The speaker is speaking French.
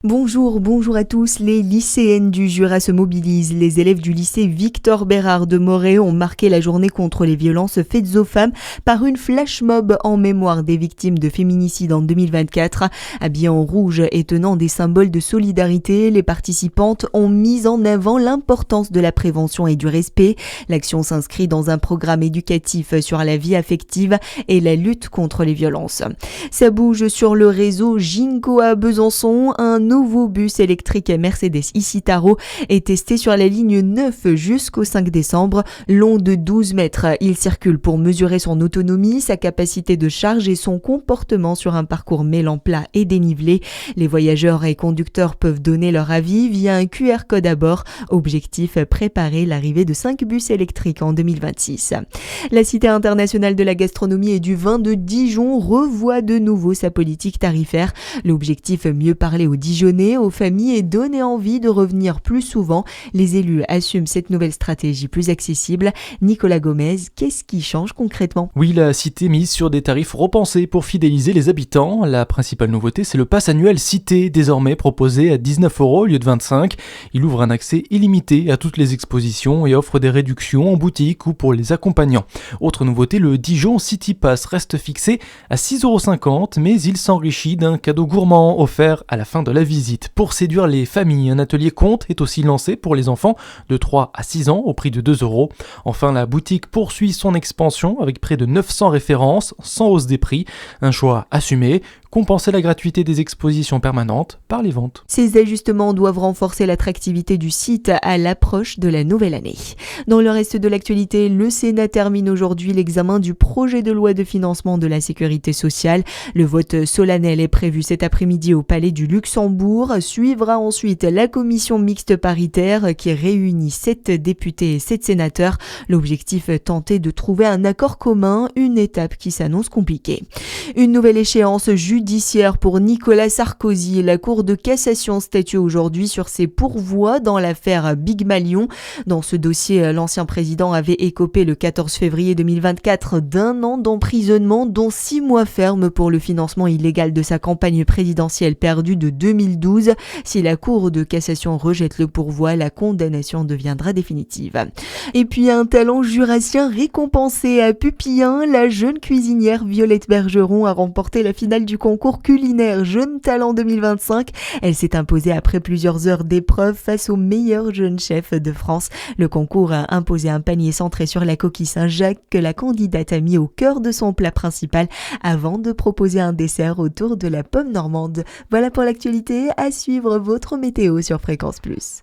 Bonjour à tous. Les lycéennes du Jura se mobilisent. Les élèves du lycée Victor Bérard de Morée ont marqué la journée contre les violences faites aux femmes par une flash mob en mémoire des victimes de féminicide en 2024. Habillées en rouge et tenant des symboles de solidarité, les participantes ont mis en avant l'importance de la prévention et du respect. L'action s'inscrit dans un programme éducatif sur la vie affective et la lutte contre les violences. Ça bouge sur le réseau Ginko à Besançon. Un nouveau bus électrique Mercedes Icitaro est testé sur la ligne 9 jusqu'au 5 décembre. Long de 12 mètres, il circule pour mesurer son autonomie, sa capacité de charge et son comportement sur un parcours mêlant plat et dénivelé. Les voyageurs et conducteurs peuvent donner leur avis via un QR code à bord. Objectif, préparer l'arrivée de 5 bus électriques en 2026. La Cité internationale de la gastronomie et du vin de Dijon revoit de nouveau sa politique tarifaire. L'objectif, mieux parler aux Dijonnais, aux familles et donner envie de revenir plus souvent. Les élus assument cette nouvelle stratégie plus accessible. Nicolas Gomez, qu'est-ce qui change concrètement ? Oui, la Cité mise sur des tarifs repensés pour fidéliser les habitants. La principale nouveauté, c'est le pass annuel Cité, désormais proposé à 19 € au lieu de 25. Il ouvre un accès illimité à toutes les expositions et offre des réductions en boutique ou pour les accompagnants. Autre nouveauté, le Dijon City Pass reste fixé à 6,50 €, mais il s'enrichit d'un cadeau gourmand offert à la fin de la visite. Pour séduire les familles, un atelier conte est aussi lancé pour les enfants de 3 à 6 ans au prix de 2 €. Enfin, la boutique poursuit son expansion avec près de 900 références, sans hausse des prix. Un choix assumé, compenser la gratuité des expositions permanentes par les ventes. Ces ajustements doivent renforcer l'attractivité du site à l'approche de la nouvelle année. Dans le reste de l'actualité, le Sénat termine aujourd'hui l'examen du projet de loi de financement de la sécurité sociale. Le vote solennel est prévu cet après-midi au Palais du Luxembourg. Suivra ensuite la commission mixte paritaire qui réunit 7 députés et 7 sénateurs. L'objectif, tenter de trouver un accord commun, une étape qui s'annonce compliquée. Une nouvelle échéance judiciaire pour Nicolas Sarkozy. La Cour de cassation statue aujourd'hui sur ses pourvois dans l'affaire Big Malion. Dans ce dossier, l'ancien président avait écopé le 14 février 2024 d'1 an d'emprisonnement, dont 6 mois fermes pour le financement illégal de sa campagne présidentielle perdue de 2012. Si la Cour de cassation rejette le pourvoi, la condamnation deviendra définitive. Et puis un talent jurassien récompensé à Pupillin. La jeune cuisinière Violette Bergeron a remporté la finale du concours culinaire Jeune Talent 2025. Elle s'est imposée après plusieurs heures d'épreuve face aux meilleurs jeunes chefs de France. Le concours a imposé un panier centré sur la coquille Saint-Jacques que la candidate a mis au cœur de son plat principal avant de proposer un dessert autour de la pomme normande. Voilà pour l'actualité, à suivre votre météo sur Fréquence Plus.